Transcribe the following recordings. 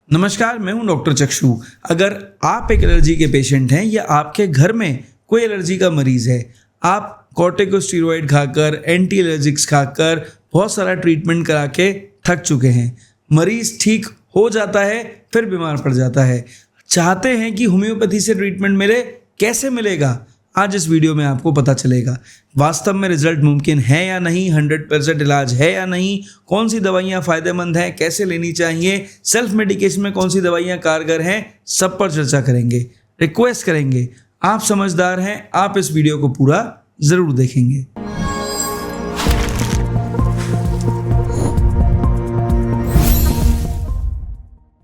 नमस्कार, मैं हूं डॉक्टर चक्षु। अगर आप एक एलर्जी के पेशेंट हैं या आपके घर में कोई एलर्जी का मरीज़ है, आप कॉर्टिकोस्टेरॉइड खाकर, एंटी एलर्जिक्स खाकर बहुत सारा ट्रीटमेंट करा के थक चुके हैं, मरीज़ ठीक हो जाता है फिर बीमार पड़ जाता है, चाहते हैं कि होम्योपैथी से ट्रीटमेंट मिले, कैसे मिलेगा? आज इस वीडियो में आपको पता चलेगा वास्तव में रिजल्ट मुमकिन है या नहीं, 100% इलाज है या नहीं, कौन सी दवाइयाँ फ़ायदेमंद हैं, कैसे लेनी चाहिए, सेल्फ मेडिकेशन में कौन सी दवाइयाँ कारगर हैं, सब पर चर्चा करेंगे। रिक्वेस्ट करेंगे, आप समझदार हैं, आप इस वीडियो को पूरा ज़रूर देखेंगे।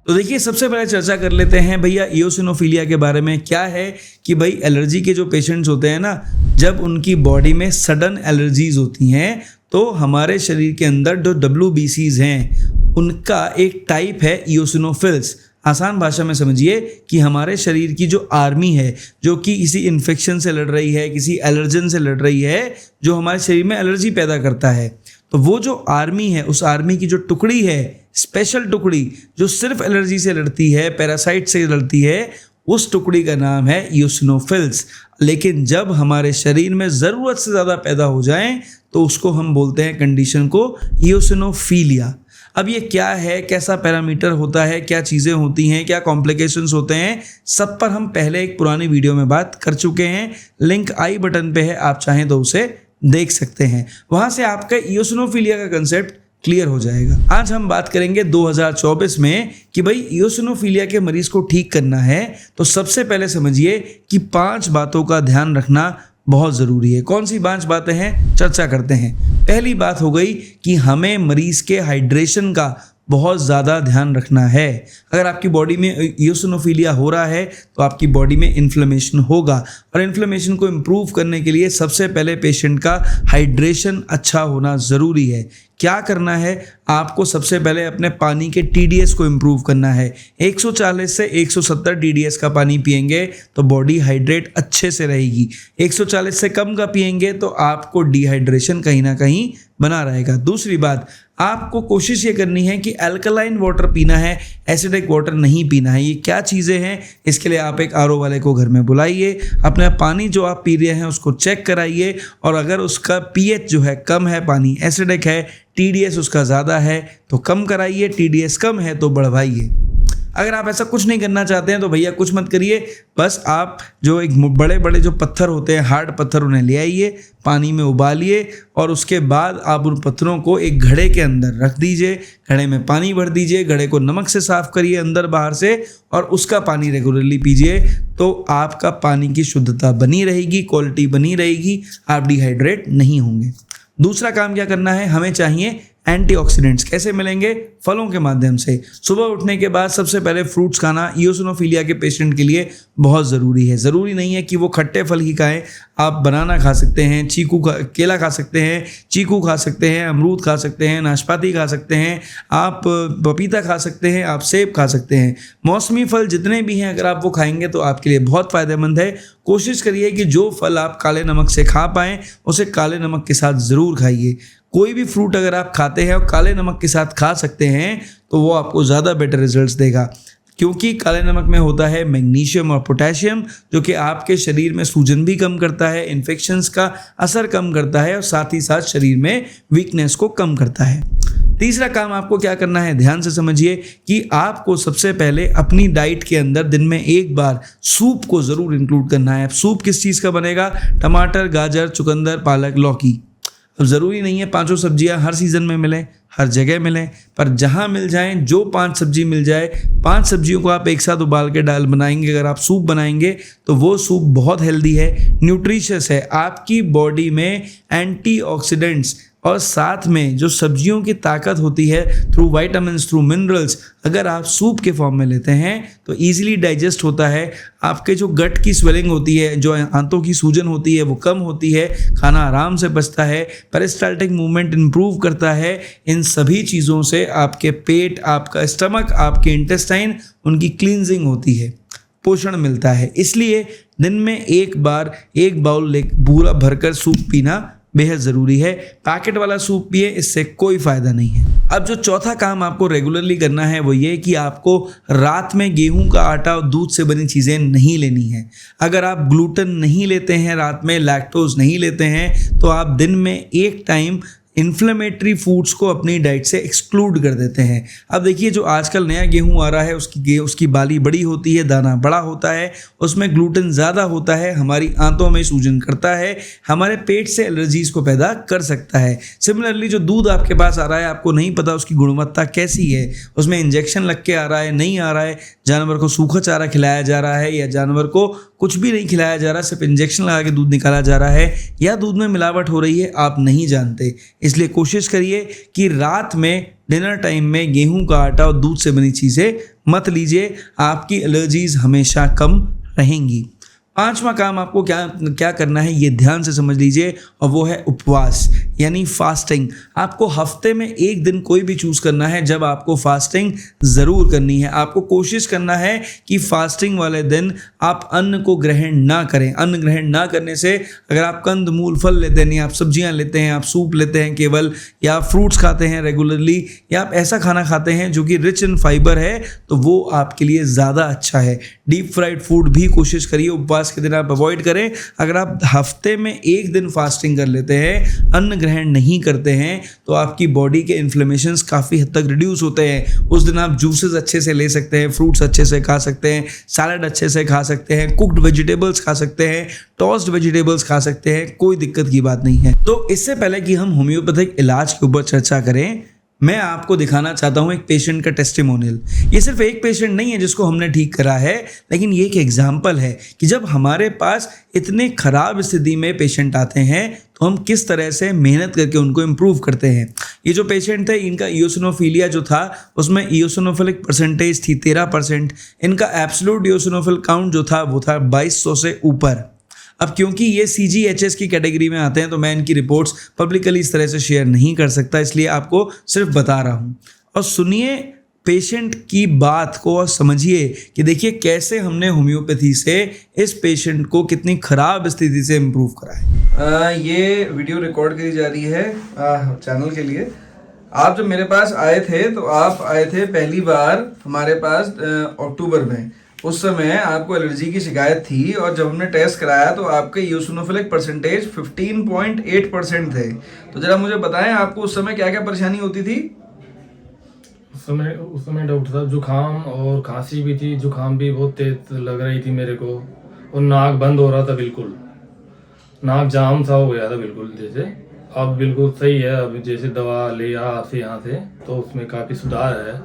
तो देखिए, सबसे पहले चर्चा कर लेते हैं भैया इयोसिनोफिलिया के बारे में। क्या है कि भाई एलर्जी के जो पेशेंट्स होते हैं ना, जब उनकी बॉडी में सडन एलर्जीज होती हैं तो हमारे शरीर के अंदर जो WBCs हैं उनका एक टाइप है इयोसिनोफिल्स। आसान भाषा में समझिए कि हमारे शरीर की जो आर्मी है, जो कि किसी इन्फेक्शन से लड़ रही है, किसी एलर्जन से लड़ रही है, जो हमारे शरीर में एलर्जी पैदा करता है, तो वो जो आर्मी है, उस आर्मी की जो टुकड़ी है, स्पेशल टुकड़ी जो सिर्फ एलर्जी से लड़ती है, पैरासाइट से लड़ती है, उस टुकड़ी का नाम है इयोसिनोफिल्स। लेकिन जब हमारे शरीर में ज़रूरत से ज़्यादा पैदा हो जाएं तो उसको हम बोलते हैं कंडीशन को इयोसिनोफिलिया। अब ये क्या है, कैसा पैरामीटर होता है, क्या चीज़ें होती हैं, क्या कॉम्प्लिकेशंस होते हैं, सब पर हम पहले एक पुरानी वीडियो में बात कर चुके हैं। लिंक आई बटन पे है, आप चाहें तो उसे देख सकते हैं। वहाँ से आपका इयोसिनोफिलिया का कंसेप्ट क्लियर हो जाएगा। आज हम बात करेंगे 2024 में कि भाई इयोसिनोफिलिया के मरीज को ठीक करना है तो सबसे पहले समझिए कि 5 बातों का ध्यान रखना बहुत ज़रूरी है। कौन सी 5 बातें हैं, चर्चा करते हैं। पहली बात हो गई कि हमें मरीज के हाइड्रेशन का बहुत ज़्यादा ध्यान रखना है। अगर आपकी बॉडी में इयोसिनोफिलिया हो रहा है तो आपकी बॉडी में इन्फ्लेमेशन होगा, और इन्फ्लेमेशन को इम्प्रूव करने के लिए सबसे पहले पेशेंट का हाइड्रेशन अच्छा होना ज़रूरी है। क्या करना है, आपको सबसे पहले अपने पानी के TDS को इम्प्रूव करना है। 140 से 170 TDS का पानी पिएंगे तो बॉडी हाइड्रेट अच्छे से रहेगी। 140 से कम का पिएंगे तो आपको डिहाइड्रेशन कहीं ना कहीं बना रहेगा। दूसरी बात, आपको कोशिश ये करनी है कि अल्कलाइन वाटर पीना है, एसिडिक वाटर नहीं पीना है। ये क्या चीज़ें हैं, इसके लिए आप एक RO वाले को घर में बुलाइए, अपना पानी जो आप पी रहे हैं उसको चेक कराइए, और अगर उसका pH जो है कम है, पानी एसिडिक है, TDS उसका ज़्यादा है तो कम कराइए, TDS कम है तो बढ़वाइए। अगर आप ऐसा कुछ नहीं करना चाहते हैं तो भैया कुछ मत करिए, बस आप जो एक बड़े बड़े जो पत्थर होते हैं, हार्ड पत्थर, उन्हें ले आइए, पानी में उबालिए, और उसके बाद आप उन पत्थरों को एक घड़े के अंदर रख दीजिए। घड़े में पानी भर दीजिए, घड़े को नमक से साफ़ करिए अंदर बाहर से, और उसका पानी रेगुलरली पीजिए तो आपका पानी की शुद्धता बनी रहेगी, क्वालिटी बनी रहेगी, आप डिहाइड्रेट नहीं होंगे। दूसरा काम क्या करना है, हमें चाहिए एंटीऑक्सीडेंट्स। कैसे मिलेंगे? फलों के माध्यम से। सुबह उठने के बाद सबसे पहले फ्रूट्स खाना इयोसिनोफिलिया के पेशेंट के लिए बहुत ज़रूरी है। ज़रूरी नहीं है कि वो खट्टे फल ही खाएं, आप बनाना खा सकते हैं, केला खा सकते हैं, चीकू खा सकते हैं, अमरूद खा सकते हैं, नाशपाती खा सकते हैं, आप पपीता खा सकते हैं, आप सेब खा सकते हैं। मौसमी फल जितने भी हैं अगर आप वो खाएंगे तो आपके लिए बहुत फ़ायदेमंद है। कोशिश करिए कि जो फल आप काले नमक से खा पाएँ उसे काले नमक के साथ ज़रूर खाइए। कोई भी फ्रूट अगर आप खाते हैं और काले नमक के साथ खा सकते हैं तो वो आपको ज़्यादा बेटर रिजल्ट्स देगा, क्योंकि काले नमक में होता है मैग्नीशियम और पोटेशियम, जो कि आपके शरीर में सूजन भी कम करता है, इन्फेक्शंस का असर कम करता है, और साथ ही साथ शरीर में वीकनेस को कम करता है। तीसरा काम आपको क्या करना है, ध्यान से समझिए कि आपको सबसे पहले अपनी डाइट के अंदर दिन में एक बार सूप को ज़रूर इंक्लूड करना है। अब सूप किस चीज़ का बनेगा? टमाटर, गाजर, चुकंदर, पालक, लौकी। अब ज़रूरी नहीं है 5 सब्जियां हर सीज़न में मिलें, हर जगह मिलें, पर जहां मिल जाएं, जो 5 सब्जी मिल जाए, 5 सब्जियों को आप एक साथ उबाल के बनाएंगे। अगर आप सूप बनाएंगे तो वो सूप बहुत हेल्दी है, न्यूट्रिशियस है, आपकी बॉडी में एंटीऑक्सीडेंट्स और साथ में जो सब्जियों की ताकत होती है थ्रू विटामिन्स, थ्रू मिनरल्स, अगर आप सूप के फॉर्म में लेते हैं तो ईजिली डाइजेस्ट होता है। आपके जो गट की स्वेलिंग होती है, जो आंतों की सूजन होती है, वो कम होती है, खाना आराम से पचता है, पेरिस्टाल्टिक मूवमेंट इंप्रूव करता है। इन सभी चीज़ों से आपके पेट, आपका स्टमक, आपके इंटेस्टाइन, उनकी क्लींजिंग होती है, पोषण मिलता है। इसलिए दिन में एक बार एक बाउल पूरा भरकर सूप पीना बेहद ज़रूरी है। पैकेट वाला सूप पिए, इससे कोई फ़ायदा नहीं है। अब जो चौथा काम आपको रेगुलरली करना है वो ये कि आपको रात में गेहूं का आटा और दूध से बनी चीज़ें नहीं लेनी है। अगर आप ग्लूटेन नहीं लेते हैं, रात में लैक्टोज नहीं लेते हैं, तो आप दिन में एक टाइम इन्फ्लेमेटरी फूड्स को अपनी डाइट से एक्सक्लूड कर देते हैं। अब देखिए जो आजकल नया गेहूं आ रहा है उसकी बाली बड़ी होती है, दाना बड़ा होता है, उसमें ग्लूटेन ज़्यादा होता है, हमारी आंतों में सूजन करता है, हमारे पेट से एलर्जीज को पैदा कर सकता है। सिमिलरली जो दूध आपके पास आ रहा है, आपको नहीं पता उसकी गुणवत्ता कैसी है, उसमें इंजेक्शन लग के आ रहा है, नहीं आ रहा है, जानवर को सूखा चारा खिलाया जा रहा है या जानवर को कुछ भी नहीं खिलाया जा रहा, सिर्फ इंजेक्शन लगा के दूध निकाला जा रहा है, या दूध में मिलावट हो रही है, आप नहीं जानते। इसलिए कोशिश करिए कि रात में डिनर टाइम में गेहूं का आटा और दूध से बनी चीज़ें मत लीजिए, आपकी एलर्जीज हमेशा कम रहेंगी। पांचवा काम आपको क्या करना है ये ध्यान से समझ लीजिए, और वो है उपवास यानी फास्टिंग। आपको हफ्ते में एक दिन कोई भी चूज़ करना है जब आपको फास्टिंग ज़रूर करनी है। आपको कोशिश करना है कि फास्टिंग वाले दिन आप अन्न को ग्रहण ना करें। अन्न ग्रहण ना करने से अगर आप कंद मूल फल लेते नहीं, आप सब्जियां लेते हैं, आप सूप लेते हैं केवल, या आप फ्रूट्स खाते हैं रेगुलरली, या आप ऐसा खाना खाते हैं जो कि रिच इन फाइबर है, तो वो आपके लिए ज़्यादा अच्छा है। डीप फ्राइड फूड भी कोशिश करिए उपवास के दिन आप अवॉइड करें। अगर आप हफ्ते में एक दिन फास्टिंग कर लेते हैं, अन्न ग्रहण नहीं करते हैं, तो आपकी बॉडी के इन्फ्लेमेशंस काफ़ी हद तक रिड्यूस होते हैं। उस दिन आप जूसेस अच्छे से ले सकते हैं, फ्रूट्स अच्छे से खा सकते हैं, सैलड अच्छे से खा सकते हैं, कुक्ड वेजिटेबल्स खा सकते हैं, टॉस्ड वेजिटेबल्स खा सकते हैं, कोई दिक्कत की बात नहीं है। तो इससे पहले कि हम होम्योपैथिक इलाज के ऊपर चर्चा करें, मैं आपको दिखाना चाहता हूं एक पेशेंट का टेस्टिमोनियल। ये सिर्फ एक पेशेंट नहीं है जिसको हमने ठीक करा है, लेकिन ये एक एग्जाम्पल है कि जब हमारे पास इतने खराब स्थिति में पेशेंट आते हैं तो हम किस तरह से मेहनत करके उनको इम्प्रूव करते हैं। ये जो पेशेंट थे, इनका इयोसिनोफिलिया जो था उसमें इयोसिनोफिलिक परसेंटेज थी 13%। इनका एब्सोल्यूट इयोसिनोफिल काउंट जो था वो था 2200 से ऊपर। अब क्योंकि ये CGHS की कैटेगरी में आते हैं तो मैं इनकी रिपोर्ट्स पब्लिकली इस तरह से शेयर नहीं कर सकता, इसलिए आपको सिर्फ बता रहा हूँ। और सुनिए पेशेंट की बात को और समझिए कि देखिए कैसे हमने होम्योपैथी से इस पेशेंट को कितनी ख़राब स्थिति से इम्प्रूव करा है। ये वीडियो रिकॉर्ड करी जा रही है चैनल के लिए। आप जब मेरे पास आए थे तो आप आए थे पहली बार हमारे पास अक्टूबर में। उस समय आपको एलर्जी की शिकायत थी और जब हमने टेस्ट कराया तो आपके इयोसिनोफिलिक परसेंटेज 15.8% थे। तो जरा मुझे बताएं आपको उस समय क्या क्या परेशानी होती थी? उस समय डॉक्टर साहब जुकाम और खांसी भी थी। जुकाम भी बहुत तेज लग रही थी मेरे को, और नाक बंद हो रहा था, बिल्कुल नाक जाम सा हो गया था बिल्कुल जैसे। अब बिल्कुल सही है, अब जैसे दवा लिया आपसे यहाँ से तो उसमें काफ़ी सुधार है।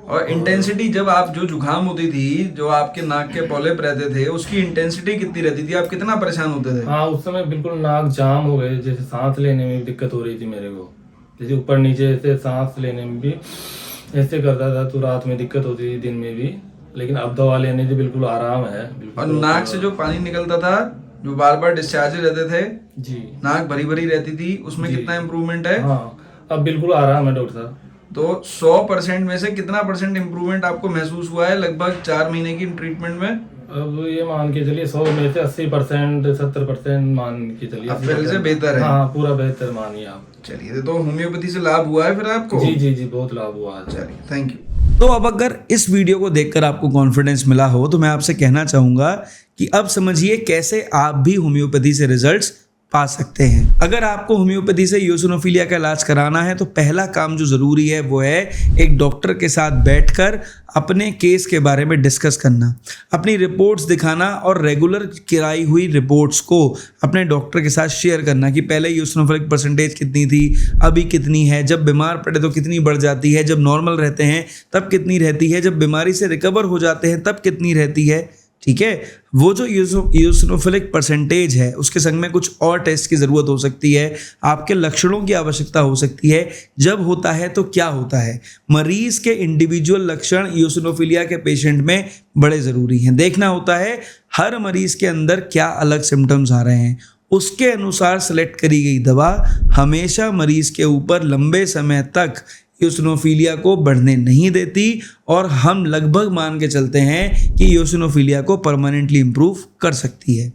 और इंटेंसिटी जब आप जो जुकाम होती थी, जो आपके नाक के पॉलिप रहते थे, उसकी इंटेंसिटी कितनी रहती थी? आप कितना परेशान होते थे? हाँ, उस समय बिल्कुल नाक जाम हो गए, जैसे सांस लेने में भी दिक्कत हो रही थी मेरे को, जैसे ऊपर नीचे ऐसे सांस लेने में भी ऐसे करता था, तो रात में दिक्कत होती थी, दिन में भी। लेकिन अब दवा लेने से बिल्कुल आराम है। और नाक से जो पानी निकलता था, जो बार बार डिस्चार्ज रहते थे जी, नाक भरी भरी रहती थी, उसमें कितना इम्प्रूवमेंट है? हाँ, अब बिल्कुल आराम है डॉक्टर साहब। तो 100% में से कितना परसेंट इम्प्रूवमेंट आपको महसूस हुआ है लगभग 4 महीने की ट्रीटमेंट में? अब ये मान के चलिए 100 में से 80% 70% मान के चलिए। अब पहले से बेहतर है? हाँ, पूरा बेहतर मानिए आप। चलिए, तो होम्योपैथी से लाभ हुआ है फिर आपको? जी जी जी, बहुत लाभ हुआ है। चलिए, थैंक यू। तो अब अगर इस वीडियो को देखकर आपको कॉन्फिडेंस मिला हो तो मैं आपसे कहना चाहूँगा कि अब समझिए कैसे आप भी होम्योपैथी से रिजल्ट्स पा सकते हैं। अगर आपको होम्योपैथी से इयोसिनोफिलिया का इलाज कराना है तो पहला काम जो ज़रूरी है वो है एक डॉक्टर के साथ बैठकर अपने केस के बारे में डिस्कस करना, अपनी रिपोर्ट्स दिखाना और रेगुलर कराई हुई रिपोर्ट्स को अपने डॉक्टर के साथ शेयर करना कि पहले इयोसिनोफिलिक परसेंटेज कितनी थी, अभी कितनी है, जब बीमार पड़े तो कितनी बढ़ जाती है, जब नॉर्मल रहते हैं तब कितनी रहती है, जब बीमारी से रिकवर हो जाते हैं तब कितनी रहती है। ठीक है, वो जो इयोसिनोफिलिक परसेंटेज है उसके संग में कुछ और टेस्ट की ज़रूरत हो सकती है, आपके लक्षणों की आवश्यकता हो सकती है, जब होता है तो क्या होता है। मरीज़ के इंडिविजुअल लक्षण इयोसिनोफिलिया के पेशेंट में बड़े ज़रूरी हैं। देखना होता है हर मरीज़ के अंदर क्या अलग सिम्टम्स आ रहे हैं, उसके अनुसार सेलेक्ट करी गई दवा हमेशा मरीज़ के ऊपर लंबे समय तक इयोसिनोफिलिया को बढ़ने नहीं देती, और हम लगभग मान के चलते हैं कि इयोसिनोफिलिया को परमानेंटली इम्प्रूव कर सकती है।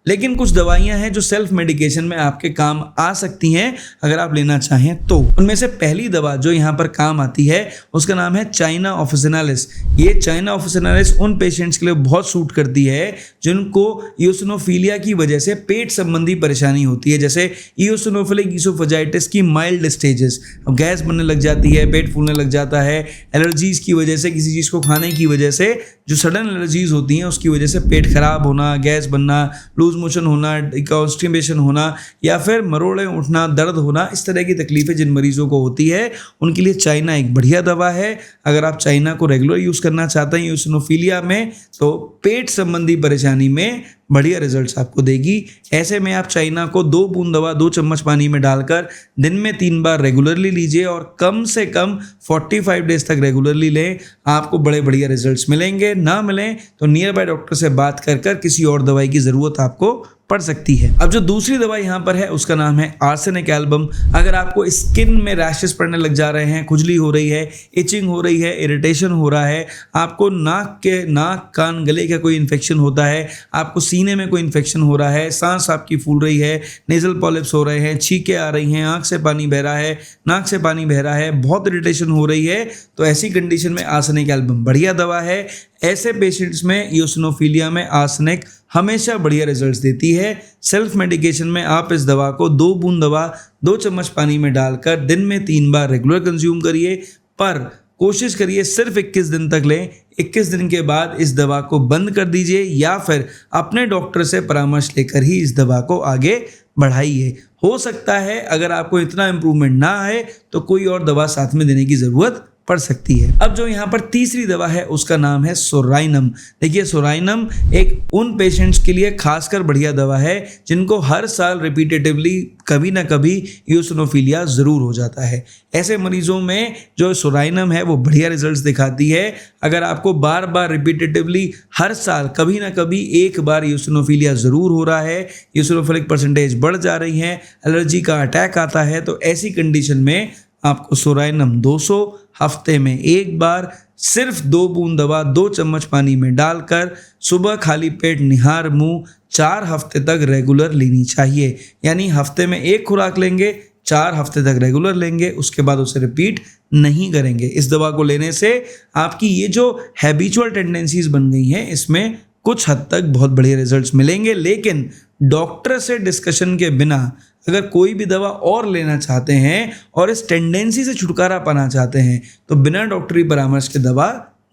लेकिन कुछ दवाइयां हैं जो सेल्फ मेडिकेशन में आपके काम आ सकती हैं अगर आप लेना चाहें तो। उनमें से पहली दवा जो यहाँ पर काम आती है उसका नाम है चाइना ऑफिसिनालिस। ये चाइना ऑफिसिनालिस उन पेशेंट्स के लिए बहुत सूट करती है जिनको इओसिनोफिलिया की वजह से पेट संबंधी परेशानी होती है, जैसे इओसिनोफिलिक ईसोफेजाइटिस की माइल्ड स्टेजेस। अब गैस बनने लग जाती है, पेट फूलने लग जाता है, एलर्जीज की वजह से, किसी चीज़ को खाने की वजह से जो सडन एलर्जीज होती हैं उसकी वजह से पेट खराब होना, गैस बनना, लूज मोशन होना, कॉन्स्टिपेशन होना या फिर मरोड़े उठना, दर्द होना, इस तरह की तकलीफें जिन मरीजों को होती है उनके लिए चाइना एक बढ़िया दवा है। अगर आप चाइना को रेगुलर यूज़ करना चाहते हैं इओसिनोफिलिया में तो पेट संबंधी परेशानी में बढ़िया रिजल्ट्स आपको देगी। ऐसे में आप चाइना को 2 बूंद दवा 2 चम्मच पानी में डालकर दिन में 3 बार रेगुलरली लीजिए और कम से कम 45 डेज तक रेगुलरली लें। आपको बड़े बढ़िया रिजल्ट्स मिलेंगे। ना मिलें तो नियर बाय डॉक्टर से बात कर किसी और दवाई की ज़रूरत आपको पड़ सकती है। अब जो दूसरी दवा यहाँ पर है उसका नाम है आर्सेनिक एल्बम। अगर आपको स्किन में रैशेस पड़ने लग जा रहे हैं, खुजली हो रही है, इचिंग हो रही है, इरिटेशन हो रहा है, आपको नाक कान गले का कोई इन्फेक्शन होता है, आपको सीने में कोई इन्फेक्शन हो रहा है, सांस आपकी फूल रही है, नेजल पॉलिप्स हो रहे हैं, छींकें आ रही हैं, आँख से पानी बह रहा है, नाक से पानी बह रहा है, बहुत इरिटेशन हो रही है, तो ऐसी कंडीशन में आर्सेनिक एल्बम बढ़िया दवा है। ऐसे पेशेंट्स में इओसिनोफिलिया में आर्सेनिक हमेशा बढ़िया रिजल्ट्स देती है। सेल्फ मेडिकेशन में आप इस दवा को 2 बूंद दवा 2 चम्मच पानी में डालकर दिन में 3 बार रेगुलर कंज्यूम करिए, पर कोशिश करिए सिर्फ 21 दिन तक लें। 21 दिन के बाद इस दवा को बंद कर दीजिए या फिर अपने डॉक्टर से परामर्श लेकर ही इस दवा को आगे बढ़ाइए। हो सकता है अगर आपको इतना इम्प्रूवमेंट ना आए तो कोई और दवा साथ में देने की ज़रूरत पड़ सकती है। अब जो यहाँ पर तीसरी दवा है उसका नाम है सोराइनम। देखिए सोराइनम एक उन पेशेंट्स के लिए खासकर बढ़िया दवा है जिनको हर साल रिपीटेटिवली कभी ना कभी इओसिनोफिलिया ज़रूर हो जाता है। ऐसे मरीजों में जो सोराइनम है वो बढ़िया रिजल्ट्स दिखाती है। अगर आपको बार बार रिपीटेटिवली हर साल कभी ना कभी एक बार इओसिनोफिलिया ज़रूर हो रहा है, इओसिनोफिलिक परसेंटेज बढ़ जा रही है, एलर्जी का अटैक आता है, तो ऐसी कंडीशन में आपको सोराइनम 200 हफ्ते में एक बार सिर्फ 2 बूंद दवा 2 चम्मच पानी में डालकर सुबह खाली पेट निहार मुंह 4 हफ्ते तक रेगुलर लेनी चाहिए। यानी हफ्ते में 1 खुराक लेंगे, 4 हफ्ते तक रेगुलर लेंगे, उसके बाद उसे रिपीट नहीं करेंगे। इस दवा को लेने से आपकी ये जो हैबिचुअल टेंडेंसीज बन गई हैं इसमें कुछ हद तक बहुत बढ़िया रिजल्ट्स मिलेंगे। लेकिन डॉक्टर से डिस्कशन के बिना अगर कोई भी दवा और लेना चाहते हैं और इस टेंडेंसी से छुटकारा पाना चाहते हैं तो बिना डॉक्टरी परामर्श के दवा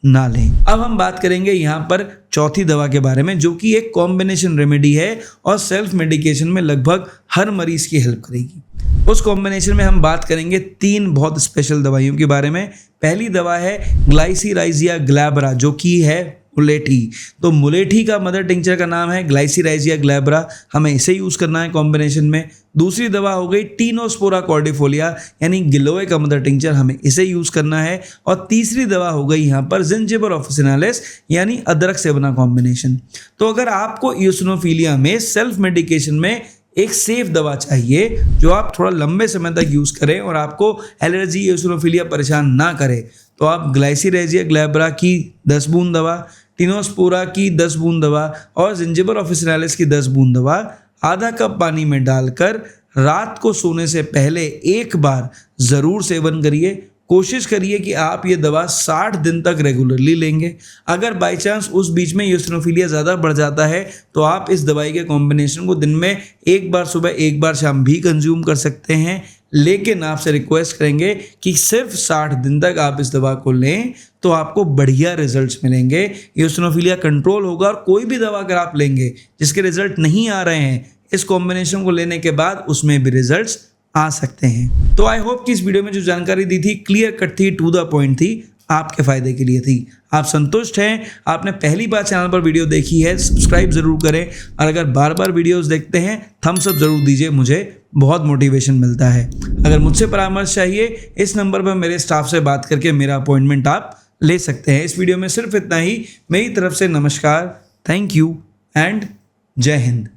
ना लें। अब हम बात करेंगे यहाँ पर चौथी दवा के बारे में जो कि एक कॉम्बिनेशन रेमेडी है और सेल्फ मेडिकेशन में लगभग हर मरीज की हेल्प करेगी। उस कॉम्बिनेशन में हम बात करेंगे 3 बहुत स्पेशल दवाइयों के बारे में। पहली दवा है ग्लाइसीराइजिया ग्लैब्रा जो कि है मुलेठी। तो मुलेठी का मदर टिंचर का नाम है ग्लाइसीराइजिया ग्लैब्रा, हमें इसे यूज़ करना है कॉम्बिनेशन में। दूसरी दवा हो गई टीनोस्पोरा कॉर्डिफोलिया यानी गिलोय का मदर टिंचर, हमें इसे यूज़ करना है। और तीसरी दवा हो गई यहाँ पर जिंजिबर ऑफिसिनालिस यानी अदरक से बना कॉम्बिनेशन। तो अगर आपको इओसिनोफिलिया में सेल्फ मेडिकेशन में एक सेफ दवा चाहिए जो आप थोड़ा लंबे समय तक यूज़ करें और आपको एलर्जी इओसिनोफिलिया परेशान ना करे, तो आप ग्लाइसीराइजिया ग्लैब्रा की 10 बूंद दवा, टीनोस्पोरा की 10 बूंद दवा और जिंजिबर ऑफिसिनालिस की 10 बूंद दवा आधा कप पानी में डालकर रात को सोने से पहले एक बार ज़रूर सेवन करिए। कोशिश करिए कि आप ये दवा 60 दिन तक रेगुलरली लेंगे। अगर बाय चांस उस बीच में इओसिनोफिलिया ज़्यादा बढ़ जाता है तो आप इस दवाई के कॉम्बिनेशन को दिन में एक बार सुबह एक बार शाम भी कंज्यूम कर सकते हैं। लेकिन आपसे रिक्वेस्ट करेंगे कि सिर्फ 60 दिन तक आप इस दवा को लें तो आपको बढ़िया रिजल्ट्स मिलेंगे, इओसिनोफिलिया कंट्रोल होगा। और कोई भी दवा अगर आप लेंगे जिसके रिजल्ट नहीं आ रहे हैं, इस कॉम्बिनेशन को लेने के बाद उसमें भी रिजल्ट्स आ सकते हैं। तो आई होप कि इस वीडियो में जो जानकारी दी थी क्लियर कट थी, टू द पॉइंट थी, आपके फ़ायदे के लिए थी। आप संतुष्ट हैं? आपने पहली बार चैनल पर वीडियो देखी है, सब्सक्राइब ज़रूर करें और अगर बार बार वीडियोस देखते हैं थम्स अप ज़रूर दीजिए, मुझे बहुत मोटिवेशन मिलता है। अगर मुझसे परामर्श चाहिए इस नंबर पर मेरे स्टाफ से बात करके मेरा अपॉइंटमेंट आप ले सकते हैं। इस वीडियो में सिर्फ इतना ही। मेरी तरफ से नमस्कार, थैंक यू एंड जय हिंद।